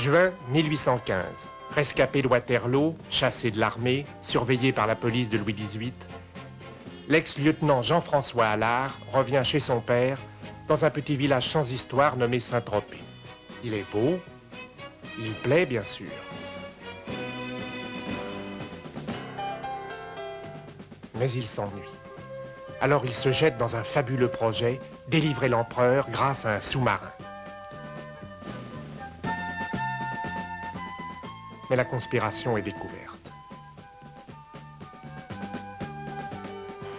Juin 1815. Rescapé de Waterloo, chassé de l'armée, surveillé par la police de Louis XVIII, l'ex-lieutenant Jean-François Allard revient chez son père dans un petit village sans histoire nommé Saint-Tropez. Il est beau, il plaît bien sûr. Mais il s'ennuie. Alors il se jette dans un fabuleux projet, délivrer l'empereur grâce à un sous-marin. Mais la conspiration est découverte.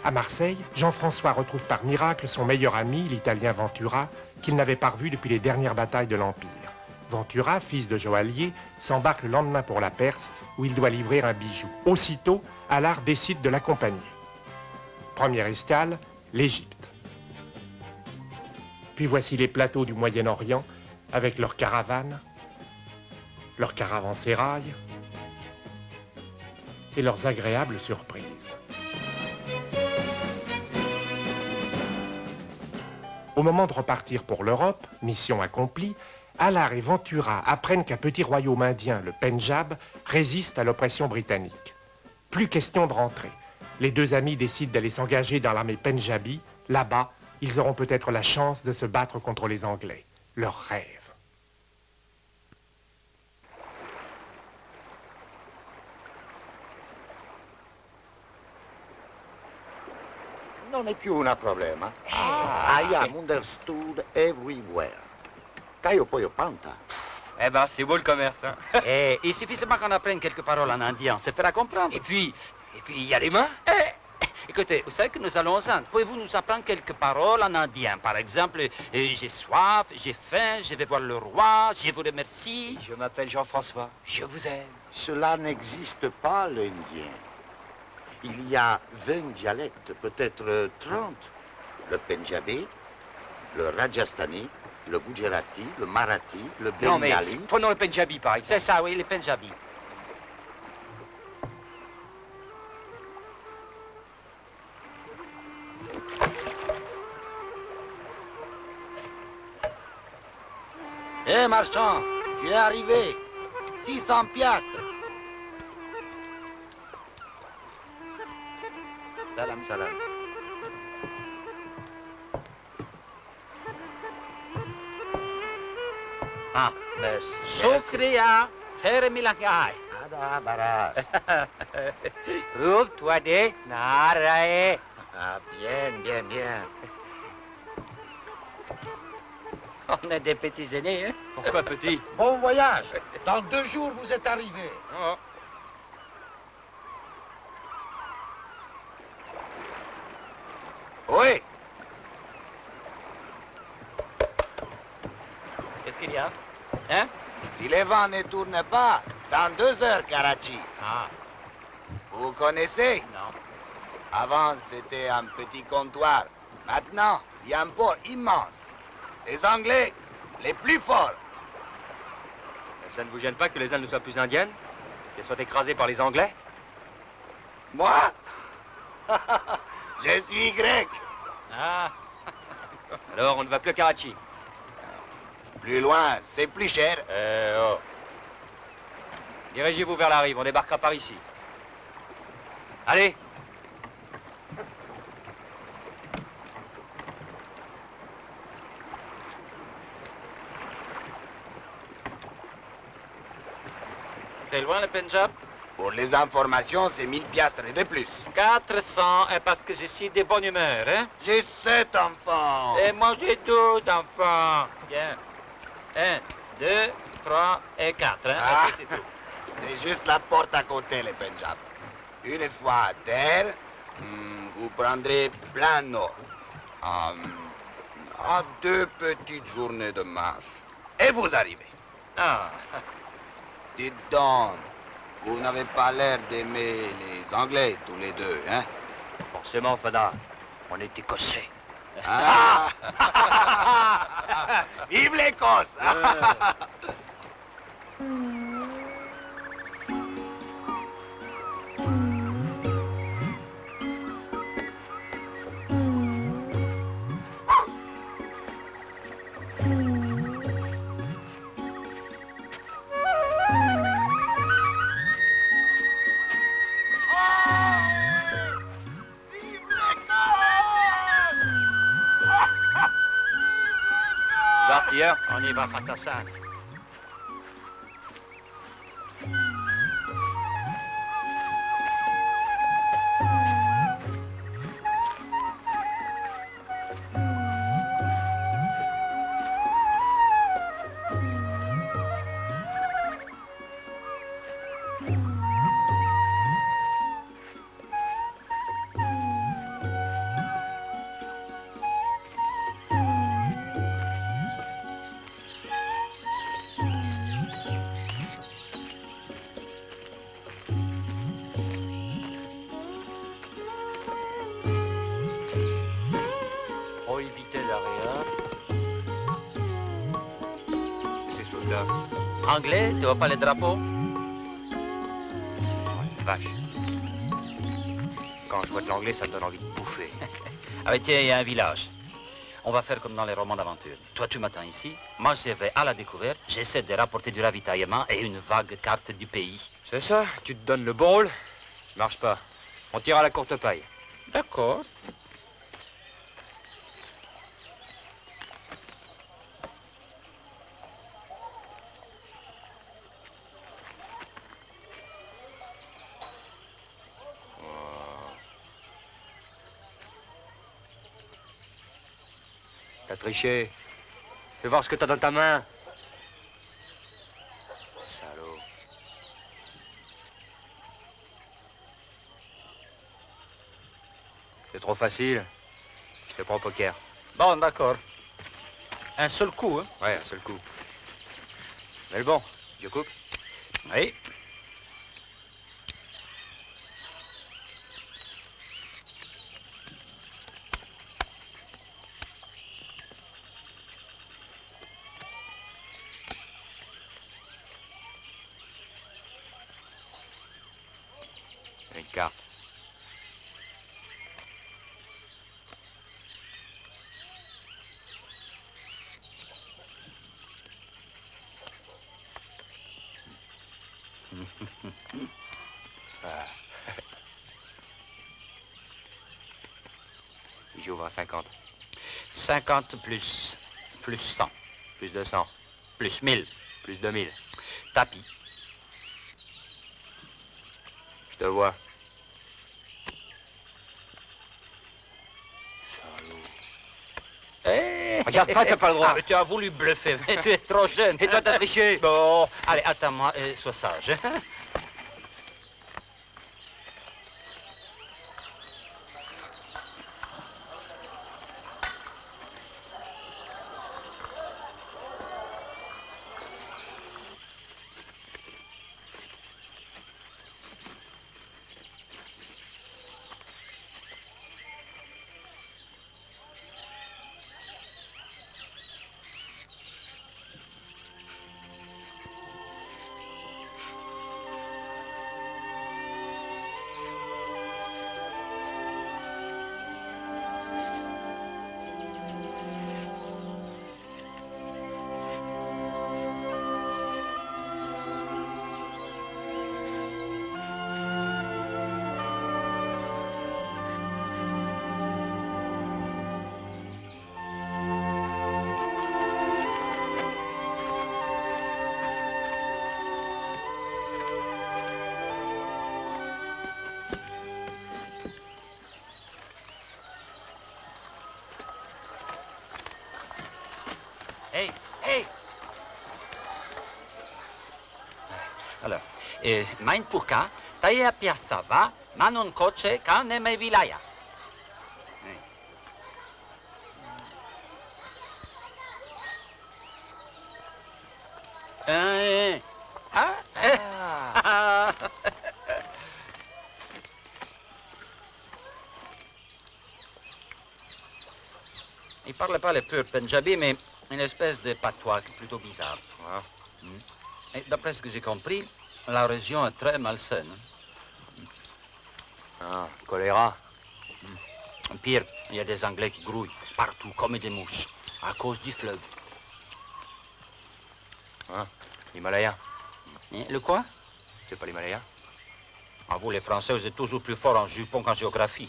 À Marseille, Jean-François retrouve par miracle son meilleur ami, l'Italien Ventura, qu'il n'avait pas revu depuis les dernières batailles de l'Empire. Ventura, fils de joaillier, s'embarque le lendemain pour la Perse, où il doit livrer un bijou. Aussitôt, Allard décide de l'accompagner. Première escale, l'Égypte. Puis voici les plateaux du Moyen-Orient, avec leurs caravanes, leurs caravansérails et leurs agréables surprises. Au moment de repartir pour l'Europe, mission accomplie, Allard et Ventura apprennent qu'un petit royaume indien, le Pendjab, résiste à l'oppression britannique. Plus question de rentrer. Les deux amis décident d'aller s'engager dans l'armée Pendjabi. Là-bas, ils auront peut-être la chance de se battre contre les Anglais. Leur rêve. Non è più un problema. I am understood everywhere. Caio poi ho panta. Eh ben, c'est beau le commerce, hein. Il suffit seulement qu'on apprenne quelques paroles en indien, on se fera comprendre. Et puis, il y a les mains. Écoutez, vous savez que nous allons aux Indes. Pouvez-vous nous apprendre quelques paroles en indien? Par exemple, j'ai soif, j'ai faim, je vais voir le roi, je vous remercie. Je m'appelle Jean-François, je vous aime. Cela n'existe pas, l'indien. Il y a 20 dialectes, peut-être 30. Le Pendjabi, le Rajasthani, le Gujarati, le Marathi, le Non, mais Bengali. prenons le Pendjabi, par exemple. C'est ça, oui, les Pendjabi. Hé, marchand, tu es arrivé. 600 piastres. Salam, salam. Ah, merci. Shukriya, khair milangai. Ada Baras. Rup tuade, narae. Ah, bien, bien, bien. On est des petits aînés, hein? Pourquoi petit? Bon voyage. Dans 2 jours, vous êtes arrivés. Oh. Oui. Qu'est-ce qu'il y a? Hein? Si les vents ne tournent pas, dans 2 heures, Karachi. Ah, Vous connaissez? non. Avant, c'était un petit comptoir. Maintenant, il y a un port immense. Les Anglais, les plus forts. Ça ne vous gêne pas que les Indes ne soient plus indiennes? Qu'elles soient écrasées par les Anglais? Moi? Je suis grec. Ah, Alors, on ne va plus à Karachi. Plus loin, c'est plus cher. Oh. Dirigez-vous vers la rive, on débarquera par ici. Allez! c'est loin le Pendjab? Pour les informations, c'est 1000 piastres et de plus. 400, parce que je suis de bonne humeur, hein? J'ai 7 enfants. Et moi j'ai 12 enfants. Bien. 1, 2, 3 et 4, hein? Ah. Ok, c'est tout. C'est juste la porte à côté, les Pendjab. Une fois à terre, vous prendrez plein nord. À 2 petites journées de marche. Et vous arrivez. Ah, Dites donc, vous n'avez pas l'air d'aimer les Anglais, tous les deux, hein? Forcément, Fada, on est écossais. Ah. Vive l'Écosse! Artilleur, on y va, fantassin. Anglais, tu vois pas les drapeaux? Vache. Quand je vois de l'anglais, ça me donne envie de bouffer. Ah mais tiens, il y a un village. On va faire comme dans les romans d'aventure. Toi, tu m'attends ici. Moi, je vais à la découverte. J'essaie de rapporter du ravitaillement et une vague carte du pays. C'est ça? Tu te donnes le bon rôle? Marche pas. On tire à la courte paille. D'accord. T'as triché. Fais voir ce que t'as dans ta main. Salaud. C'est trop facile. Je te prends au poker. Bon, d'accord. Un seul coup, hein? Ouais, un seul coup. Mais le bon, je coupe. Oui. Une carte. Ah. J'ouvre à 50. 50 plus 100. Plus 200. Plus 1000. Plus 2000. Tapis. Je te vois. Salaud. Hey. Regarde pas, t'as pas le droit. Ah, mais tu as voulu bluffer, mais tu es trop jeune. Et toi, t'as triché. Bon, allez, attends-moi, sois sage. Hey, hey! Alors, mein puka, taia piassava, manon coche, cane me vilaya. Il parle pas le pur Pendjabi, mais une espèce de patois plutôt bizarre. Ah. Et d'après ce que j'ai compris, la région est très malsaine. Ah, choléra. Pire, il y a des Anglais qui grouillent partout comme des mouches à cause du fleuve. Ah, l'Himalaya. Et le quoi? C'est pas l'Himalaya? Ah, vous, les Français, vous êtes toujours plus forts en jupon qu'en géographie.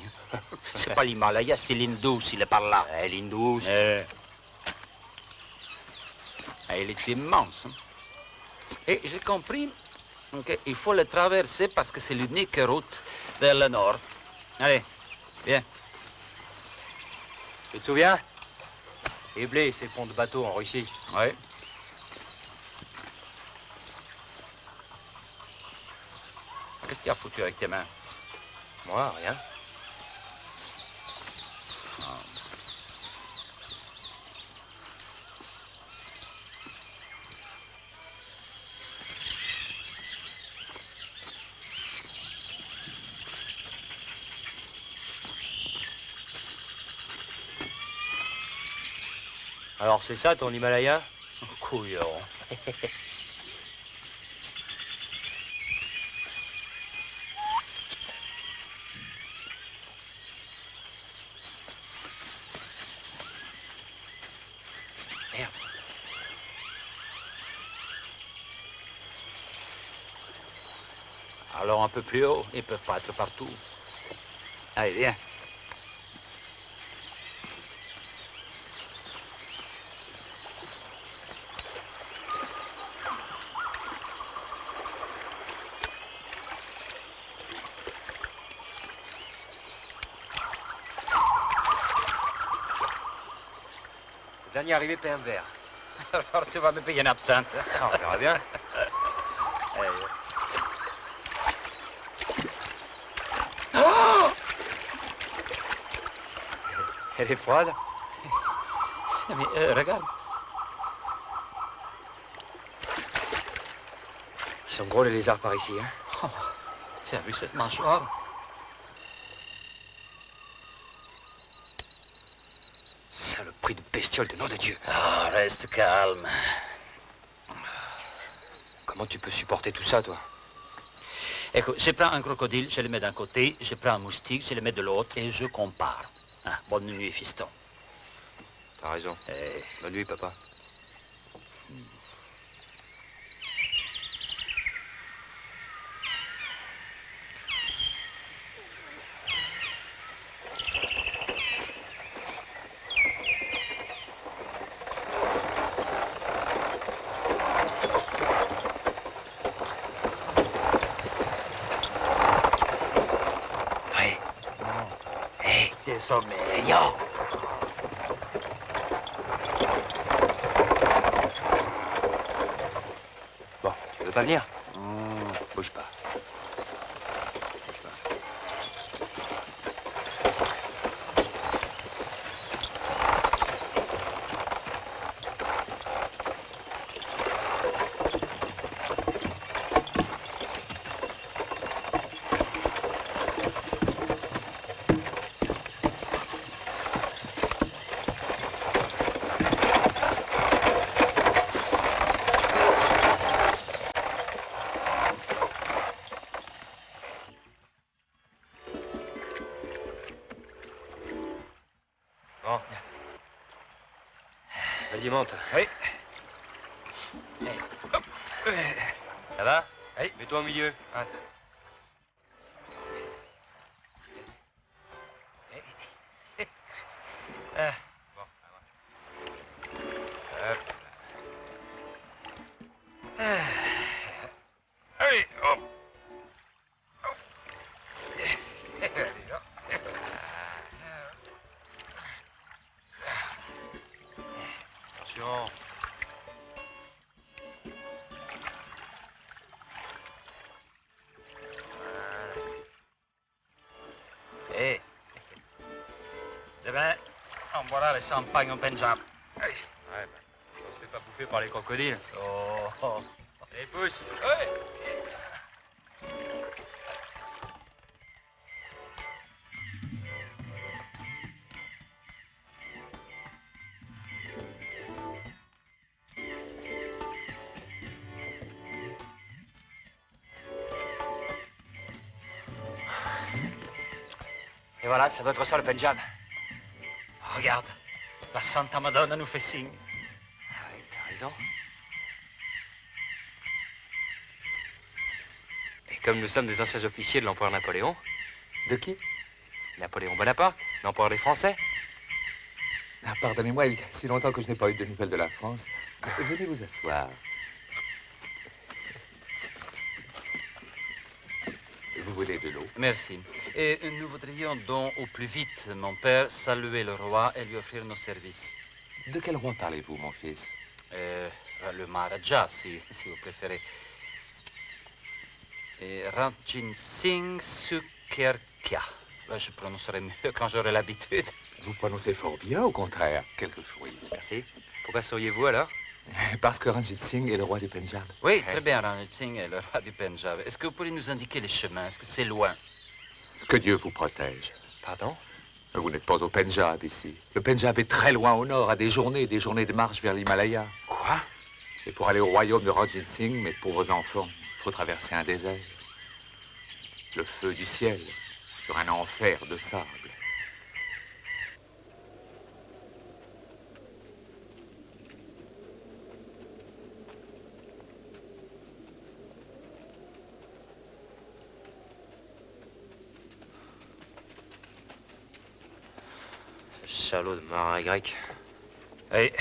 C'est pas l'Himalaya, c'est l'Indus, il est par là. L'Indus. Ah, il est immense. Hein. Et j'ai compris qu'il faut le traverser parce que c'est l'unique route vers le nord. Allez, viens. Tu te souviens? Eblé, c'est le pont de bateau en Russie. Oui. Qu'est-ce que tu as foutu avec tes mains? Moi, rien. Alors, c'est ça ton Himalaya? Couillon. Merde. Alors un peu plus haut, ils peuvent pas être partout. Allez, viens. Le dernier arrivé paie un verre. Alors tu vas me payer un absinthe. On verra bien. Allez. Elle est froide. Mais regarde. Ils sont gros les lézards par ici, hein. Oh, tu as vu cette mâchoire? Saloperie de bestiole de nom de Dieu. Ah, reste calme. Comment tu peux supporter tout ça, toi? Écoute, je prends un crocodile, je le mets d'un côté, je prends un moustique, je le mets de l'autre et je compare. Ah, bonne nuit, fiston. T'as raison. Bonne nuit, papa. C'est sommeil. Yo! Bon, tu veux pas venir? Bouge pas. Bouge pas. Bon. Vas-y, monte. Oui. Ça va? Allez, mets-toi au milieu. Attends. Bon, Allez, hop. attention. Hé. Demain, on boira le champagne au Pendjab. Ouais, bah, on se fait pas bouffer par les crocodiles. Oh. Allez, pousse. Et voilà, ça doit être ça le Pendjab. Regarde, la Santa Madonna nous fait signe. Ah oui, t'as raison. Et comme nous sommes des anciens officiers de l'empereur Napoléon... De qui? Napoléon Bonaparte, l'empereur des Français. Ah, pardonnez-moi, il y a si longtemps que je n'ai pas eu de nouvelles de la France. Venez vous asseoir. Vous voulez de l'eau? Merci. Et nous voudrions donc au plus vite, mon père, saluer le roi et lui offrir nos services. De quel roi parlez-vous, mon fils? Le Maharaja, si vous préférez. Et Ranjit Singh Sukerkia. Je prononcerai mieux quand j'aurai l'habitude. Vous prononcez fort bien, au contraire. Quelques fruits. Merci. Pourquoi sauriez-vous alors? Parce que Ranjit Singh est le roi du Pendjab. Oui, très bien, Ranjit Singh est le roi du Pendjab. Est-ce que vous pourriez nous indiquer les chemins? Est-ce que c'est loin? Que Dieu vous protège. Pardon? Vous n'êtes pas au Pendjab ici. Le Pendjab est très loin au nord, à des journées de marche vers l'Himalaya. Quoi? Et pour aller au royaume de Ranjit Singh, mes pauvres enfants, il faut traverser un désert. Le feu du ciel sur un enfer de sable. Salaud de marin grec. Hey,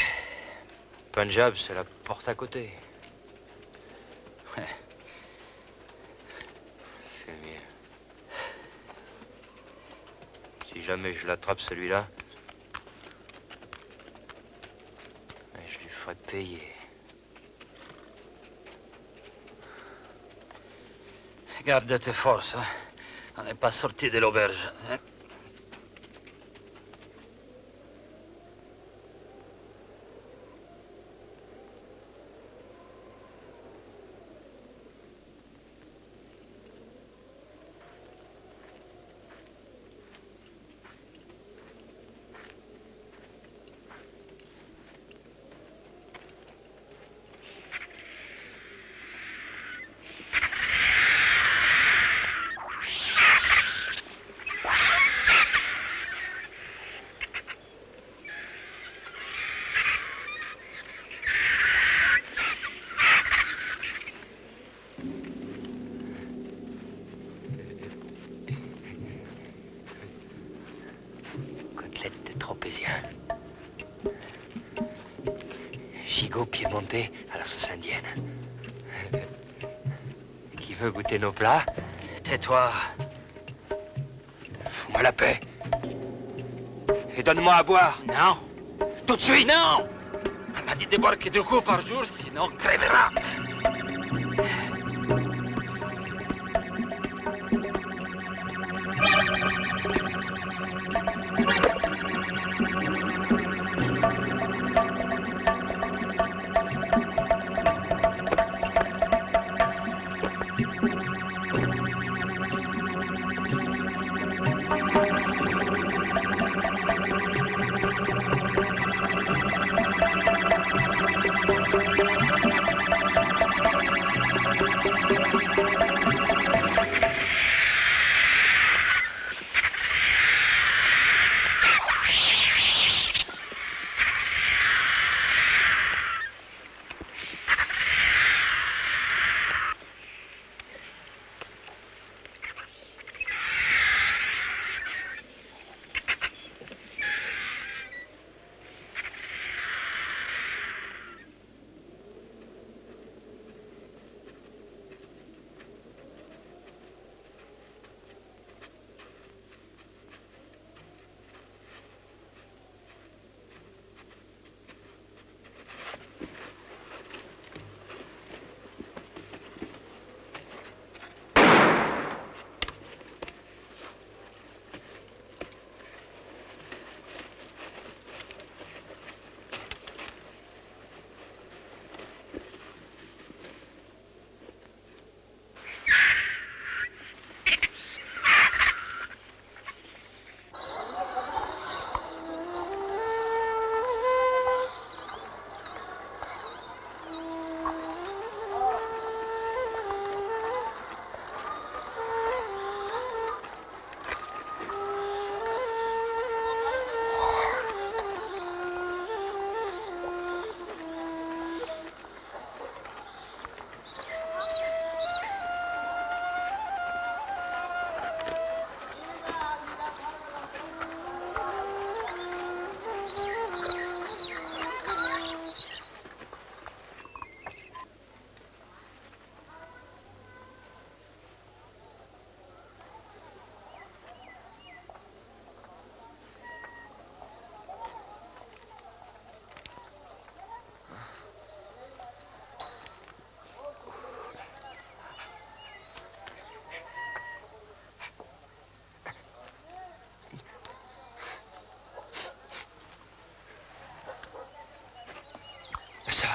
Punjab, c'est la porte à côté. Ouais. Fumier. Si jamais je l'attrape, celui-là, je lui ferai payer. Garde tes forces, hein. On n'est pas sorti de l'auberge, hein. Gigot piémontais à la sauce indienne. Qui veut goûter nos plats? Tais-toi. Fous-moi la paix. Et donne-moi à boire. Non. Tout de suite. Non. On a dit de boire que 2 coups par jour, sinon on crèvera.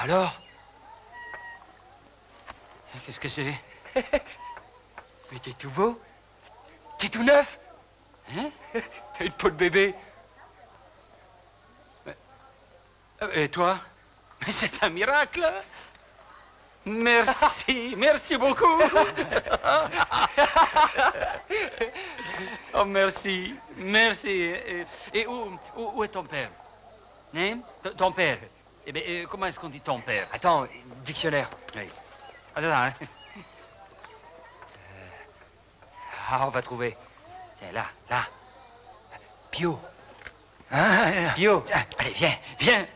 Alors? Qu'est-ce que c'est? Mais t'es tout beau. T'es tout neuf. Hein? T'as une peau de bébé. Et toi? Mais c'est un miracle. Merci, merci beaucoup. Oh, merci, merci. Et où est ton père? Hein? Ton père. Eh bien, comment est-ce qu'on dit ton père? Attends, dictionnaire. Oui. Attends, hein? Ah, on va trouver. Tiens, là. Pio. Hein? Pio. Allez, viens.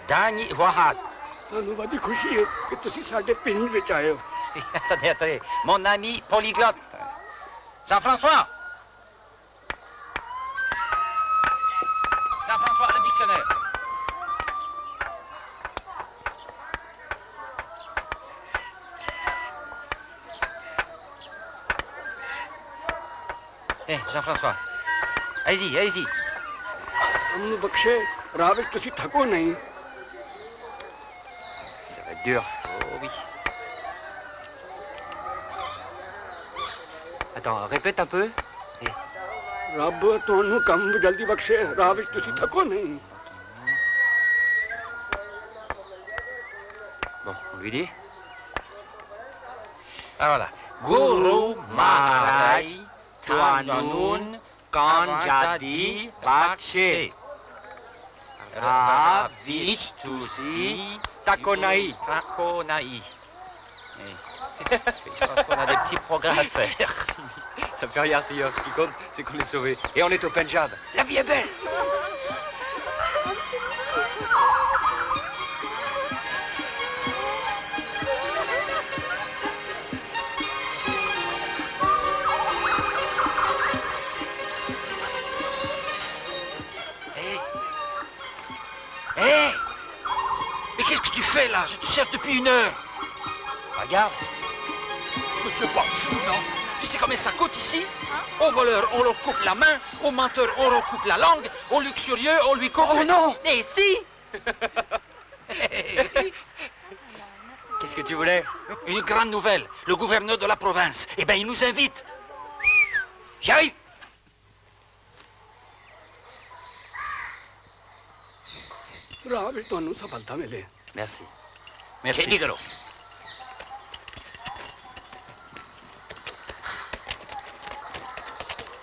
Dani Wahad. Attendez. Mon ami polyglotte. Jean-François. Jean-François, le dictionnaire. Jean-François. Allez-y. Ça va être dur. Oh oui. Attends, répète un peu. Bon, on lui dit. Ah voilà. Guru Maharaj Tanun Kanjadi Bakshe Ravich Tusi Takonai. Je pense qu'on a des petits progrès à faire. Ça me fait rien, Artilleur. Ce qui compte, c'est qu'on est sauvés. Et on est au Pendjab. La vie est belle. Hé! Mais qu'est-ce que tu fais là? Je te cherche depuis 1 heure. Regarde. Mais c'est pas fou, non? Tu sais combien ça coûte ici? Aux voleurs, on leur coupe la main. Aux menteurs, on leur coupe la langue. Aux luxurieux, on lui coupe... Oh non! Et si? Qu'est-ce que tu voulais? Une grande nouvelle. Le gouverneur de la province, eh bien, il nous invite. J'arrive. Merci. Merci. Digalo.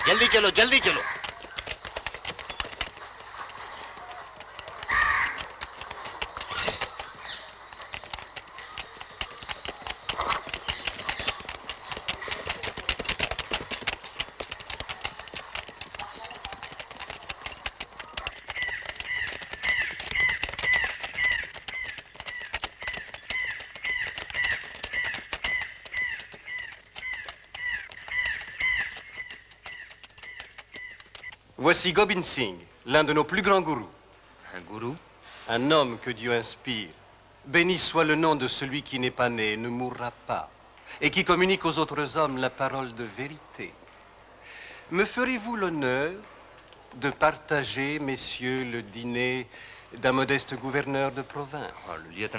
जल्दी चलो Voici Gobind Singh, l'un de nos plus grands gourous. Un gourou? Un homme que Dieu inspire. Béni soit le nom de celui qui n'est pas né, ne mourra pas, et qui communique aux autres hommes la parole de vérité. Me ferez-vous l'honneur de partager, messieurs, le dîner d'un modeste gouverneur de province? Oh, le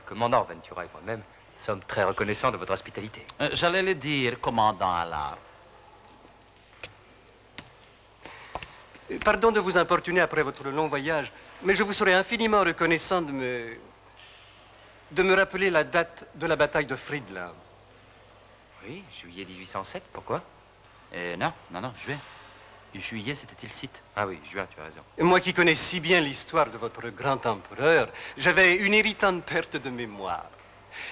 commandant Ventura et moi-même sommes très reconnaissants de votre hospitalité. J'allais le dire, commandant Allard. Pardon de vous importuner après votre long voyage, mais je vous serais infiniment reconnaissant de me rappeler la date de la bataille de Friedland. Oui, juillet 1807, pourquoi? Non, juin. Juillet, c'était le site. Ah oui, juin, tu as raison. Moi qui connais si bien l'histoire de votre grand empereur, j'avais une irritante perte de mémoire.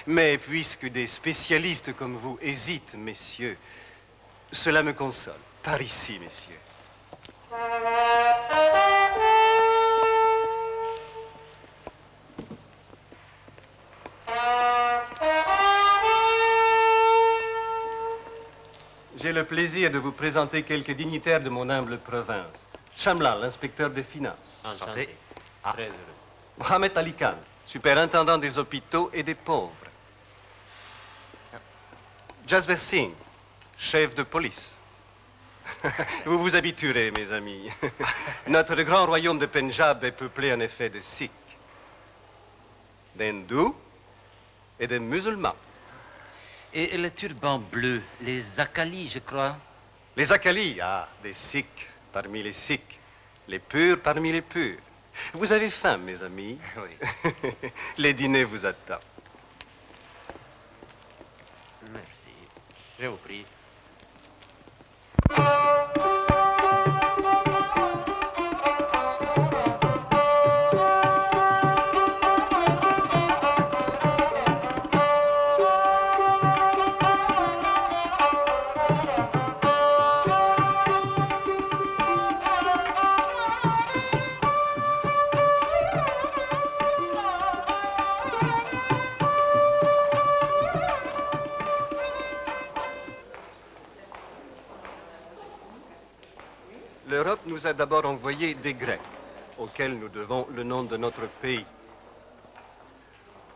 Mais puisque des spécialistes comme vous hésitent, messieurs, cela me console. Par ici, messieurs. J'ai le plaisir de vous présenter quelques dignitaires de mon humble province. Shamla, l'inspecteur des finances. Enchanté. Très heureux. Mohamed Ali Khan, superintendant des hôpitaux et des pauvres. Jasbir Singh, chef de police. Vous vous habituerez, mes amis. Notre grand royaume de Pendjab est peuplé en effet de Sikhs, d'hindous et de musulmans. Et les turbans bleus, les akalis, je crois. Les Akalis, des Sikhs parmi les Sikhs, les purs parmi les purs. Vous avez faim, mes amis? Oui. Les dîners vous attendent. Merci. Je vous prie. L'Europe nous a d'abord envoyé des Grecs, auxquels nous devons le nom de notre pays.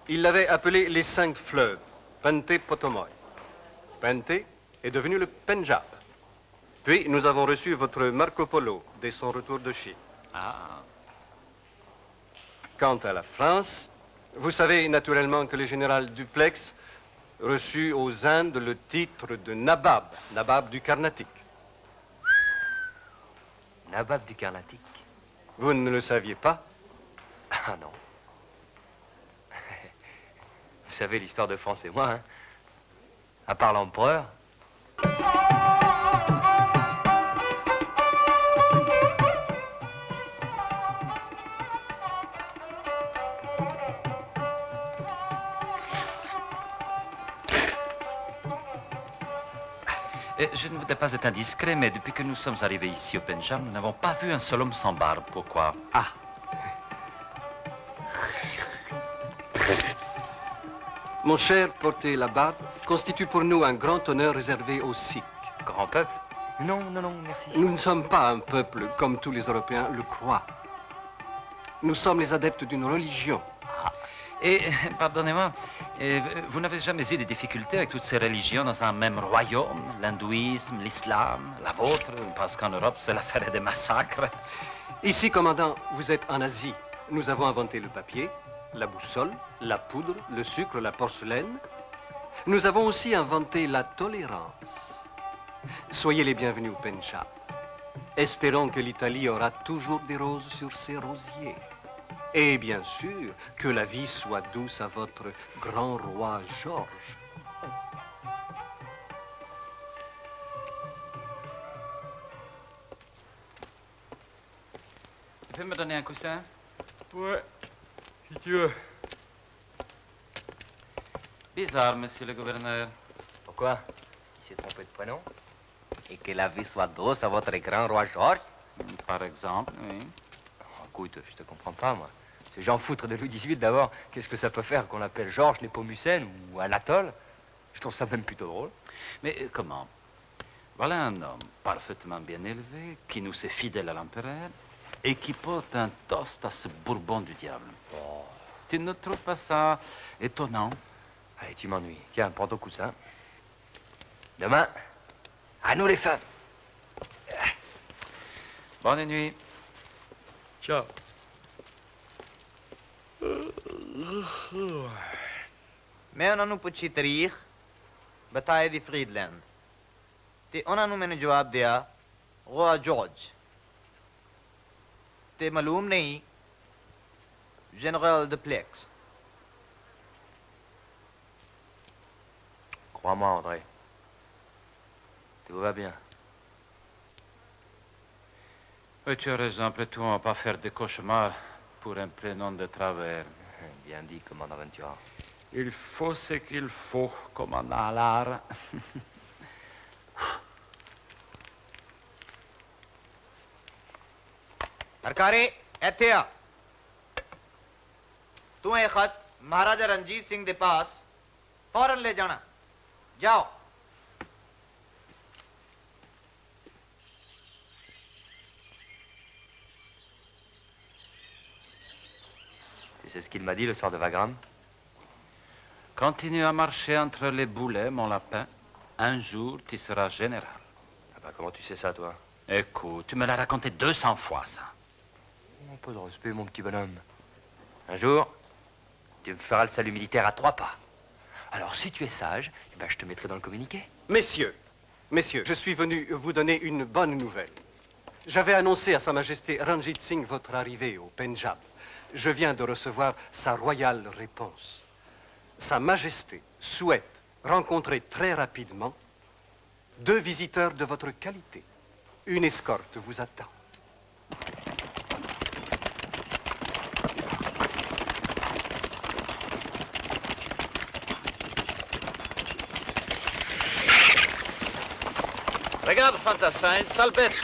Ils l'avaient appelé les 5 fleuves, Pente Potomoy. Pente est devenu le Pendjab. Puis nous avons reçu votre Marco Polo dès son retour de Chine. Ah. Quant à la France, vous savez naturellement que le général Duplex reçut aux Indes le titre de Nabab, Nabab du Carnatic. Nabab du Carnatic. Vous ne le saviez pas? Ah non. Vous savez l'histoire de France et moi, hein? À part l'empereur. Je ne voudrais pas être indiscret, mais depuis que nous sommes arrivés ici au Pendjab, nous n'avons pas vu un seul homme sans barbe. Pourquoi? Ah. Mon cher, porter la barbe constitue pour nous un grand honneur réservé aux Sikhs. Grand peuple? Non, non, non, merci. Nous ne sommes pas un peuple comme tous les Européens le croient. Nous sommes les adeptes d'une religion. Et, pardonnez-moi, vous n'avez jamais eu des difficultés avec toutes ces religions dans un même royaume? L'hindouisme, l'islam, la vôtre? Parce qu'en Europe, c'est l'affaire des massacres. Ici, commandant, vous êtes en Asie. Nous avons inventé le papier, la boussole, la poudre, le sucre, la porcelaine. Nous avons aussi inventé la tolérance. Soyez les bienvenus au Pendjab. Espérons que l'Italie aura toujours des roses sur ses rosiers. Et bien sûr, que la vie soit douce à votre grand roi Georges. Tu peux me donner un coussin? Ouais, si tu veux. Bizarre, monsieur le gouverneur. Pourquoi? Il s'est trompé de prénom? Et que la vie soit douce à votre grand roi Georges? Par exemple, oui. Oh, écoute, je te comprends pas, moi. Ce Jean foutre de Louis XVIII, d'abord, qu'est-ce que ça peut faire qu'on l'appelle Georges Nepomucène ou Anatole? Je trouve ça même plutôt drôle. Mais comment? Voilà un homme parfaitement bien élevé, qui nous est fidèle à l'empereur et qui porte un toast à ce Bourbon du diable. Oh. Tu ne trouves pas ça étonnant? Allez, tu m'ennuies. Tiens, prends ton coussin. Demain, à nous les femmes. Bonne nuit. Ciao. मैं ਉਹਨਾਂ ਨੂੰ ਪੁੱਛੀ ਤਾਰੀਖ ਬਤਾਏ ਦੀ ਫਰੀਡਲੈਂਡ ਤੇ ਉਹਨਾਂ ਨੂੰ ਮੈਨੂੰ ਜਵਾਬ ਦਿਆ ਰੋਆ ਜਾਰਜ ਤੇ ਮਾਲੂਮ ਨਹੀਂ general duplex Crois-moi, André. Tout va bien. Oui, tu as raison, après tout, on ne va pas faire des cauchemars pour un prénom de travers. Bien dit, commandant Ventura. Il faut ce qu'il faut, commandant Allard. ਸਰਕਾਰੀ ਇੱਥੇ ਆ ਤੂੰ ਇਹ ਖਤ ਮਹਾਰਾਜਾ ਰਣਜੀਤ ਸਿੰਘ ਦੇ ਪਾਸ ਫੌਰਨ ਲੈ ਜਾਣਾ ਜਾਓ C'est ce qu'il m'a dit le soir de Wagram. Continue à marcher entre les boulets, mon lapin. Un jour, tu seras général. Ah bah, comment tu sais ça, toi? Écoute, tu me l'as raconté 200 fois, ça. Un peu de respect, mon petit bonhomme. Un jour, tu me feras le salut militaire à 3 pas. Alors, si tu es sage, eh ben, je te mettrai dans le communiqué. Messieurs, je suis venu vous donner une bonne nouvelle. J'avais annoncé à Sa Majesté Ranjit Singh votre arrivée au Pendjab. Je viens de recevoir sa royale réponse. Sa Majesté souhaite rencontrer très rapidement 2 visiteurs de votre qualité. Une escorte vous attend. Regarde, fantassin, une sale bête.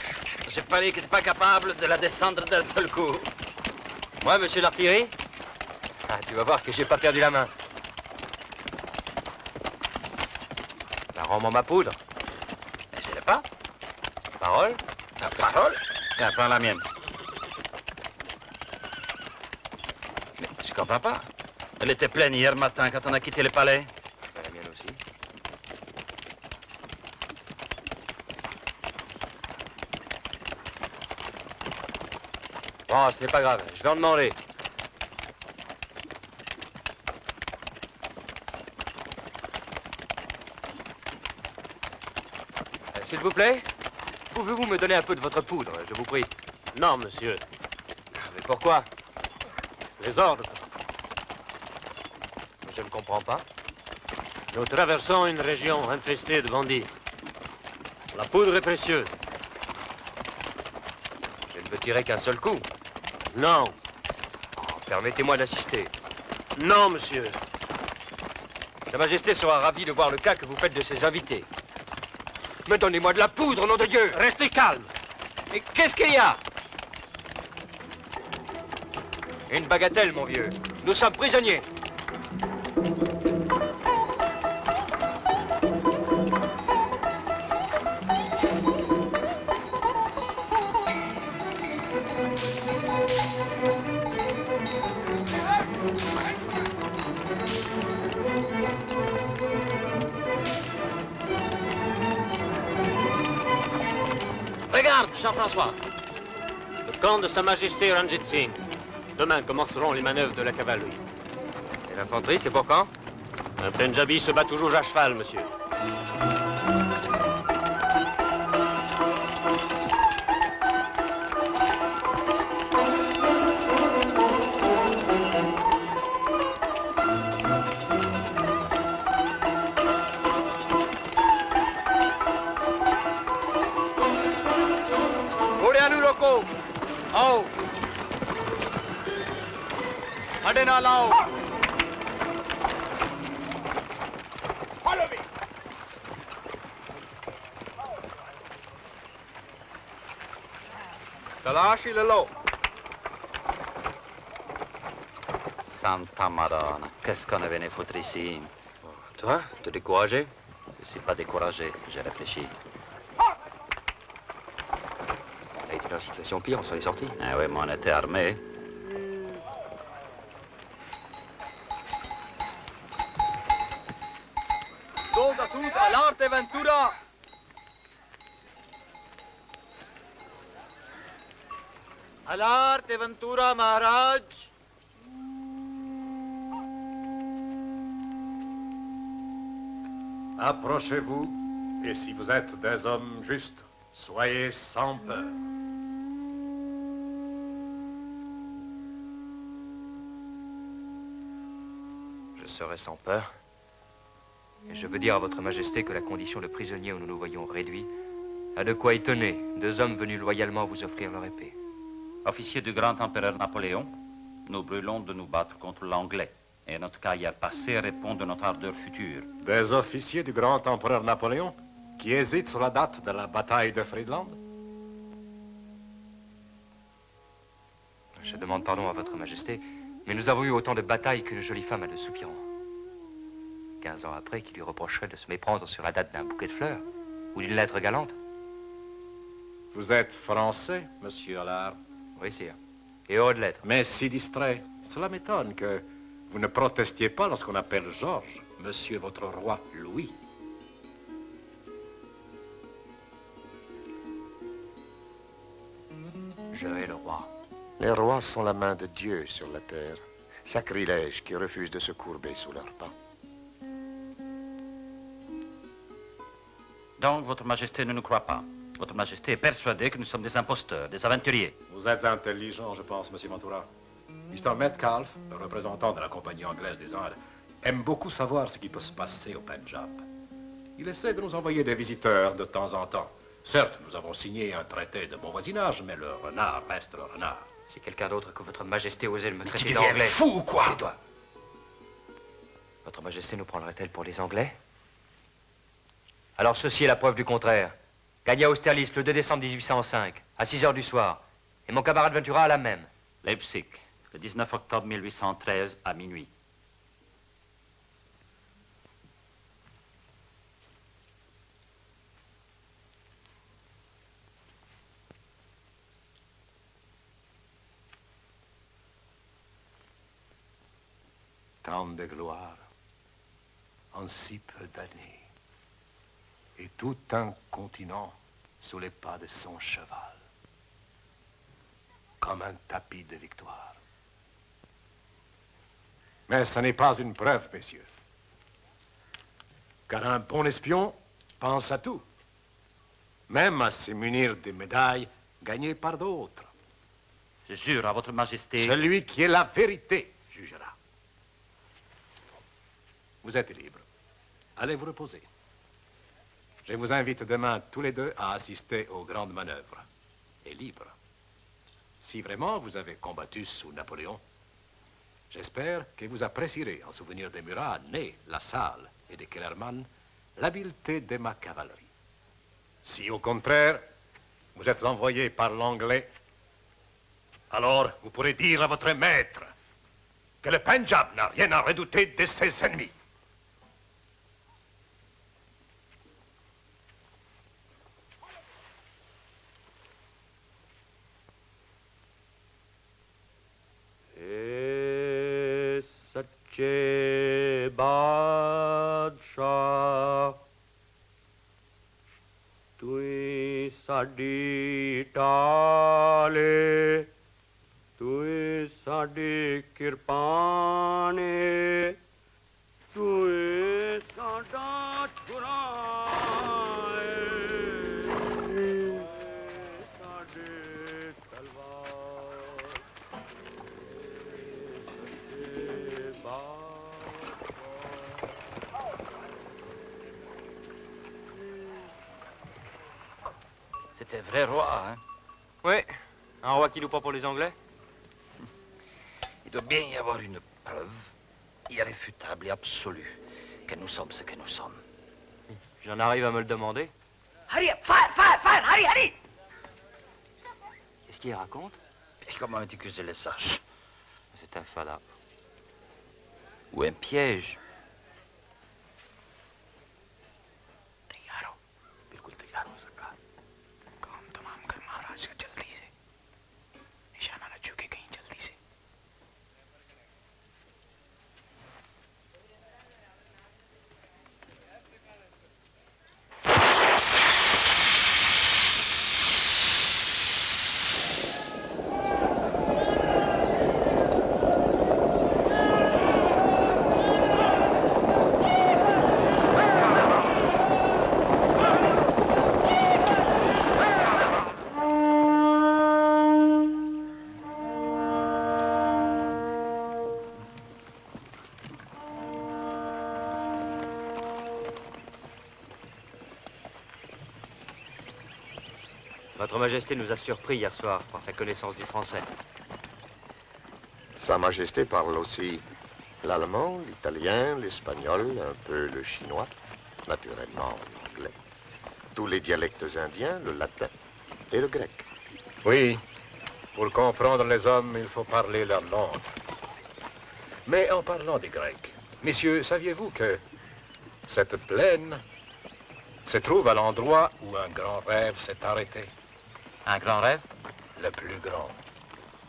J'ai parié que tu n'es pas capable de la descendre d'un seul coup. Moi, monsieur l'artillerie? Ah, tu vas voir que j'ai pas perdu la main. Bah, rends-moi ma poudre. Mais je l'ai pas. Parole? Ta parole? Tiens, prends la mienne. Mais je comprends pas. Elle était pleine hier matin quand on a quitté le palais. Bah, la mienne aussi. Bon, ce n'est pas grave. Je vais en demander. S'il vous plaît, pouvez-vous me donner un peu de votre poudre, je vous prie? Non, monsieur. Mais pourquoi? Les ordres. Je ne comprends pas. Nous traversons une région infestée de bandits. La poudre est précieuse. Je ne veux tirer qu'un seul coup. Non. Oh, permettez-moi d'assister. Non, monsieur. Sa Majesté sera ravie de voir le cas que vous faites de ses invités. Mais donnez-moi de la poudre, nom de Dieu! Restez calme. Mais qu'est-ce qu'il y a? Une bagatelle, mon vieux. Nous sommes prisonniers. Regarde, Jean-François. Le camp de Sa Majesté Ranjit Singh. Demain commenceront les manœuvres de la cavalerie. Et l'infanterie, c'est pour quand? Un Pendjabi se bat toujours à cheval, monsieur. आओ अड्डे ना लाओ Talashi le lot. Santa Madonna, qu'est-ce qu'on est venu foutre ici? Toi, te décourager? Je ne suis pas découragé, j'ai réfléchi. On a été dans une situation pire, on s'en est sorti. Ah oui, mais on était armés. Solda sud all'arte Ventura. All'arte Ventura, Maharaj. Approchez-vous, et si vous êtes des hommes justes, soyez sans peur. Je serai sans peur. Et je veux dire à votre majesté que la condition de prisonnier où nous nous voyons réduits a de quoi étonner 2 hommes venus loyalement vous offrir leur épée. Officier du grand empereur Napoléon, nous brûlons de nous battre contre l'anglais. Et notre carrière passée répond de notre ardeur future. Des officiers du grand empereur Napoléon qui hésitent sur la date de la bataille de Friedland? Je demande pardon à votre majesté, mais nous avons eu autant de batailles qu'une jolie femme a de soupirants. 15 ans après, qui lui reprocherait de se méprendre sur la date d'un bouquet de fleurs ou d'une lettre galante? Vous êtes français, monsieur Allard? Oui, sire. et heureux de l'être. Mais si distrait. Cela m'étonne que vous ne protestiez pas lorsqu'on appelle Georges, monsieur votre roi Louis. Je hais le roi. Les rois sont la main de Dieu sur la terre. Sacrilège qui refusent de se courber sous leurs pas. Donc, Votre Majesté ne nous croit pas. Votre Majesté est persuadée que nous sommes des imposteurs, des aventuriers. Vous êtes intelligent, je pense, monsieur Ventura. Mr. Metcalfe, le représentant de la Compagnie anglaise des Indes, aime beaucoup savoir ce qui peut se passer au Pendjab. Il essaie de nous envoyer des visiteurs de temps en temps. Certes, nous avons signé un traité de bon voisinage, mais le renard reste le renard. Si quelqu'un d'autre que Votre Majesté osait me traiter tu d'anglais... deviens fou ou quoi? Tais-toi. Votre Majesté nous prendrait-elle pour les Anglais? Alors ceci est la preuve du contraire. Gagné à Austerlitz le 2 décembre 1805, à 6 heures du soir. Et mon camarade Ventura à la même. Leipzig, le 19 octobre 1813 à minuit. Tant de gloire en si peu d'années. Et tout un continent sous les pas de son cheval. Comme un tapis de victoire. Mais ce n'est pas une preuve, messieurs. Car un bon espion pense à tout. Même à se munir des médailles gagnées par d'autres. Je jure à Votre Majesté... Celui qui est la vérité jugera. Vous êtes libre. Allez vous reposer. Je vous invite demain tous les deux à assister aux grandes manœuvres. Et libre. Si vraiment vous avez combattu sous Napoléon, j'espère que vous apprécierez, en souvenir des Murat, Ney, La Salle et de Kellermann, l'habileté de ma cavalerie. Si, au contraire, vous êtes envoyé par l'anglais, alors vous pourrez dire à votre maître que le Pendjab n'a rien à redouter de ses ennemis. सच्चे बादशाह तुई साडी टाले तुई साडी किरपाने तुई साडा छुराए साडे तलवार C'était un vrai roi, hein? Oui, un roi qui loue pas pour les Anglais. Il doit bien y avoir une preuve irréfutable et absolue que nous sommes ce que nous sommes. J'en arrive à me le demander. Hurry up! Fire! Fire! Fire! Hurry! Hurry! Qu'est-ce qu'il raconte? Et comment veux-tu que je le sache? C'est un fada. Ou un piège. Votre Majesté nous a surpris hier soir par sa connaissance du français. Sa Majesté parle aussi l'allemand, l'italien, l'espagnol, un peu le chinois, naturellement l'anglais, tous les dialectes indiens, le latin et le grec. Oui, pour comprendre les hommes, il faut parler leur langue. Mais en parlant des Grecs, messieurs, saviez-vous que cette plaine se trouve à l'endroit où un grand rêve s'est arrêté? Un grand rêve? Le plus grand.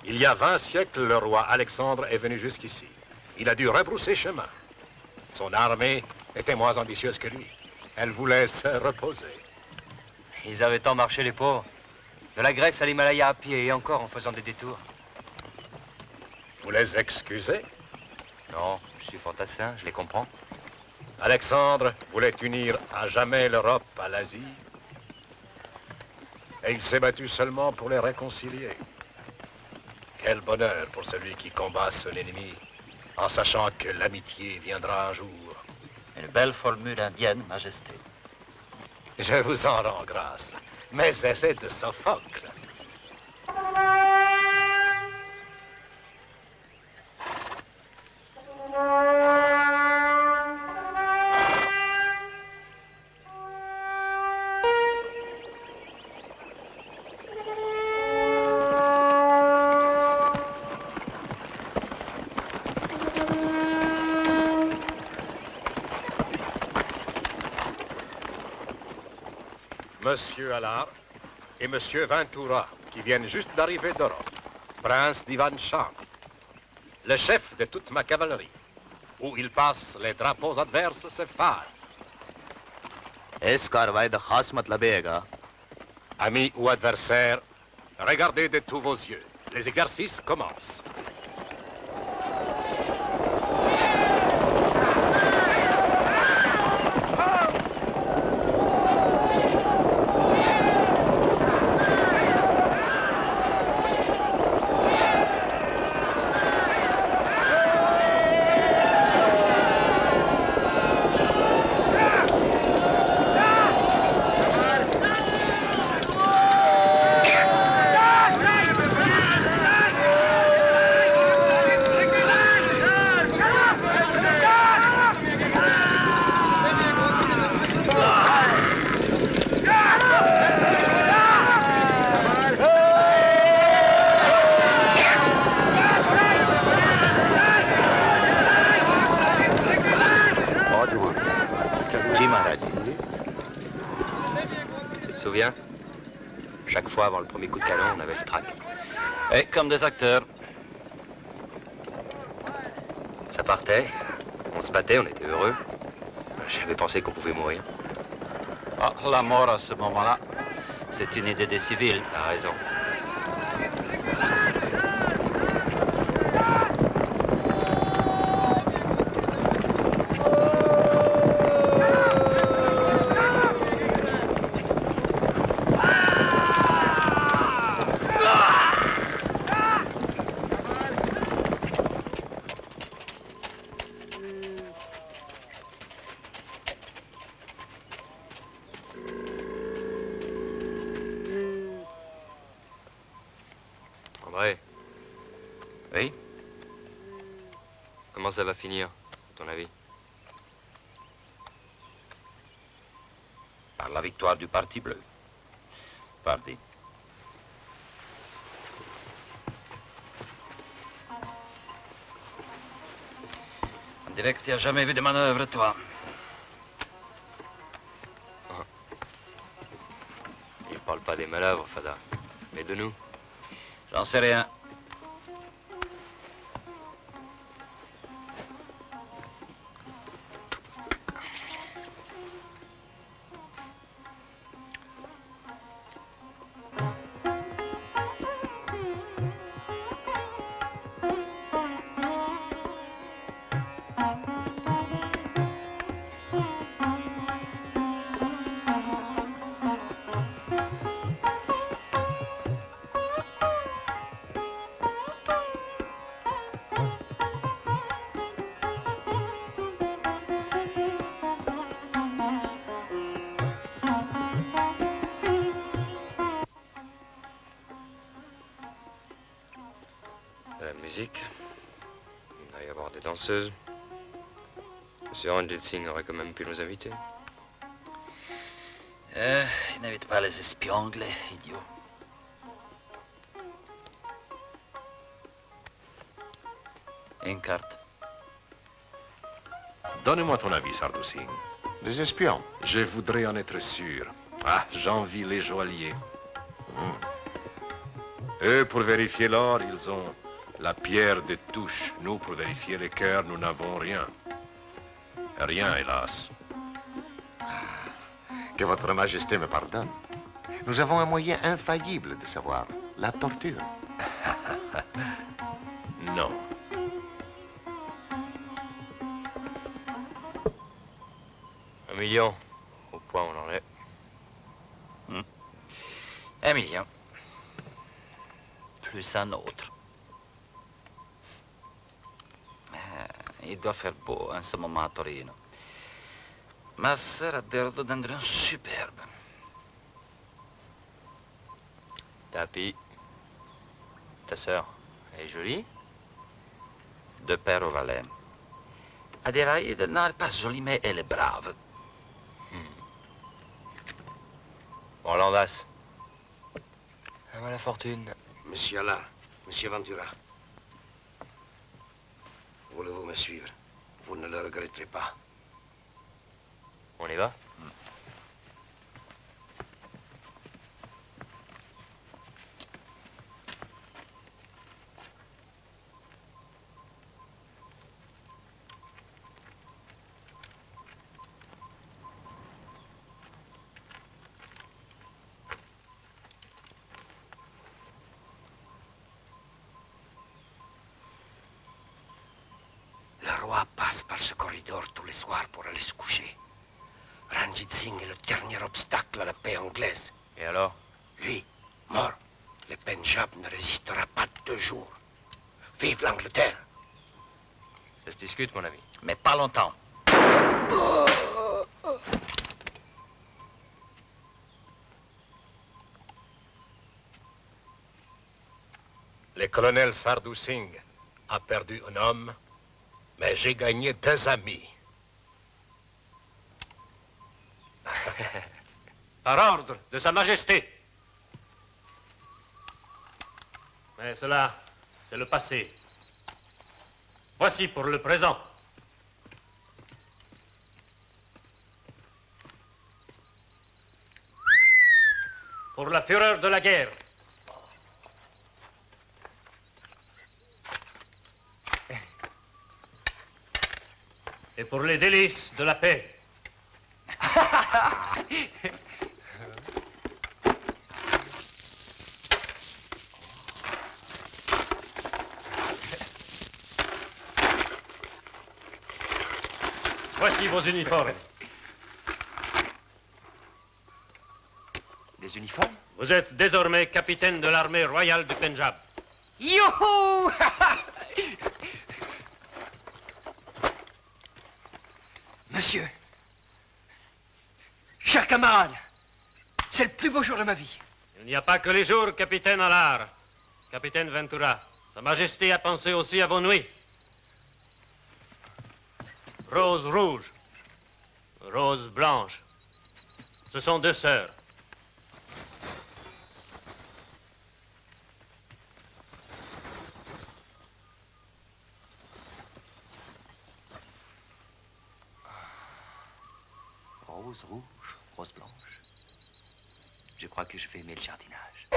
Il y a 20 siècles, le roi Alexandre est venu jusqu'ici. Il a dû rebrousser chemin. Son armée était moins ambitieuse que lui. Elle voulait se reposer. Ils avaient tant marché, les pauvres. De la Grèce à l'Himalaya à pied et encore en faisant des détours. Vous les excusez? Non, je suis fantassin, je les comprends. Alexandre voulait unir à jamais l'Europe à l'Asie. Et il s'est battu seulement pour les réconcilier. Quel bonheur pour celui qui combat son ennemi, en sachant que l'amitié viendra un jour. Une belle formule indienne, Majesté. Je vous en rends grâce, mais elle est de Sophocle. Monsieur Allard et Monsieur Ventura, qui viennent juste d'arriver d'Europe. Prince d'Ivan Shah, le chef de toute ma cavalerie. Où il passe, les drapeaux adverses s'effacent. इस कार्रवाई का खास मतलब है का Amis ou adversaires, regardez de tous vos yeux. Les exercices commencent. Chaque fois, avant le premier coup de canon, on avait le trac. Et comme des acteurs. Ça partait, on se battait, on était heureux. J'avais pensé qu'on pouvait mourir. Ah, la mort à ce moment-là, c'est une idée des civils. T'as raison. André. Oui? Comment ça va finir, à ton avis? Par la victoire du Parti bleu. Parti. On dirait que tu n'as jamais vu de manœuvre, toi. Il parle pas des manœuvres, Fada, mais de nous. J'en sais rien. Musique. Il va y avoir des danseuses. Monsieur Ranjit Singh aurait quand même pu nous inviter. Il n'invite pas les espions anglais, idiot. Une carte. Donne-moi ton avis, Sardou Singh. Des espions. Je voudrais en être sûr. Ah, j'envie les joailliers. Eux, pour vérifier l'or, ils ont la pierre des touches. Nous, pour vérifier les cœurs, nous n'avons rien. Rien, hélas. Que votre majesté me pardonne. Nous avons un moyen infaillible de savoir, la torture. Non. Un million, au point où on en est. 1 million. Plus un autre. Il doit faire beau en ce moment à Torino. Ma sœur a des rhododendrons superbes. Tapi, ta sœur, elle est jolie? De père au valet. Adélaïde, non, elle n'est pas jolie, mais elle est brave. Bon, Landas. À la fortune. Monsieur Allard, Monsieur Ventura. Voulez-vous me suivre? Vous ne le regretterez pas. On y va? Le roi passe par ce corridor tous les soirs pour aller se coucher. Ranjit Singh est le dernier obstacle à la paix anglaise. Et alors? Lui, mort. Le Pendjab ne résistera pas 2 jours. Vive l'Angleterre! Ça se discute, mon ami. Mais pas longtemps. Le colonel Sardou Singh a perdu un homme, mais j'ai gagné 2 amis. Par ordre de Sa Majesté. Mais cela, c'est le passé. Voici pour le présent. Pour la fureur de la guerre. Et pour les délices de la paix. Voici vos uniformes. Des uniformes? Vous êtes désormais capitaine de l'armée royale du Pendjab. Youhou! Monsieur, chers camarades, c'est le plus beau jour de ma vie. Il n'y a pas que les jours, capitaine Allard. Capitaine Ventura, Sa Majesté a pensé aussi à vos nuits. Rose rouge, rose blanche. Ce sont 2 sœurs. Rose rouge, rose blanche. Je crois que je vais aimer le jardinage.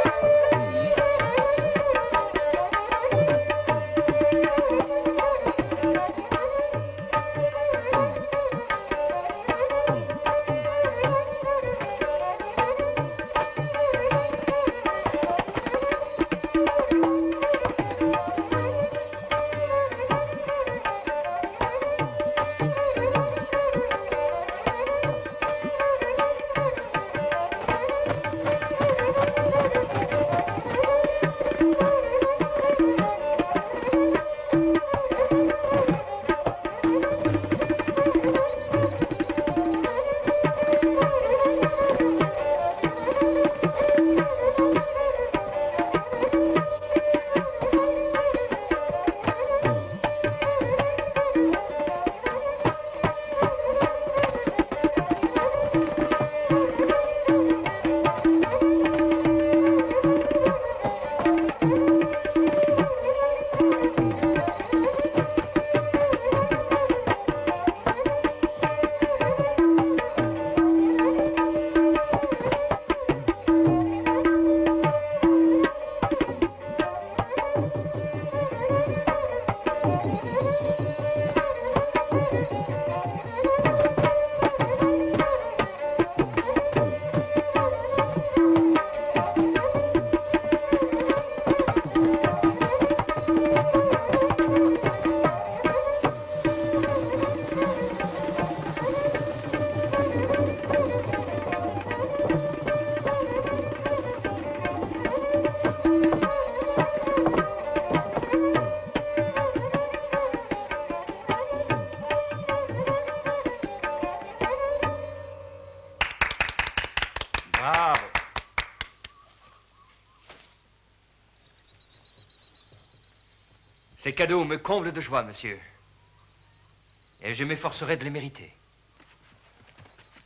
Ces cadeaux me comblent de joie, monsieur. Et je m'efforcerai de les mériter.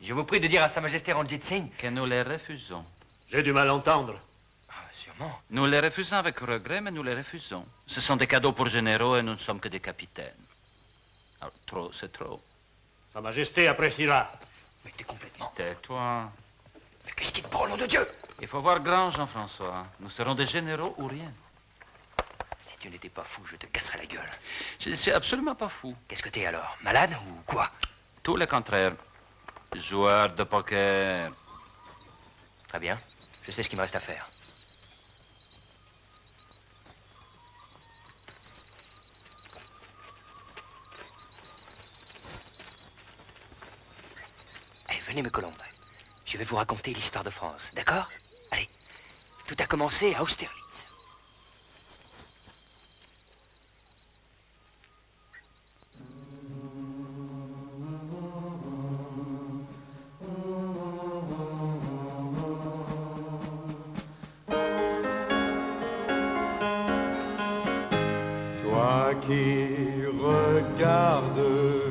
Je vous prie de dire à Sa Majesté Ranjit Singh que nous les refusons. J'ai du mal entendre. Sûrement. Nous les refusons avec regret, mais nous les refusons. Ce sont des cadeaux pour généraux et nous ne sommes que des capitaines. Alors, trop, c'est trop. Sa Majesté appréciera. Mais t'es complètement... Tais-toi. Mais qu'est-ce qui te prend, nom de Dieu? Il faut voir grand, Jean-François. Nous serons des généraux ou rien. Si tu n'étais pas fou, je te casserais la gueule. Je ne suis absolument pas fou. Qu'est-ce que t'es alors? Malade ou quoi? Tout le contraire. Joueur de poker. Très bien. Je sais ce qu'il me reste à faire. Allez, venez, mes colombes. Je vais vous raconter l'histoire de France, d'accord? Allez, tout a commencé à Austerlitz. Toi qui regardes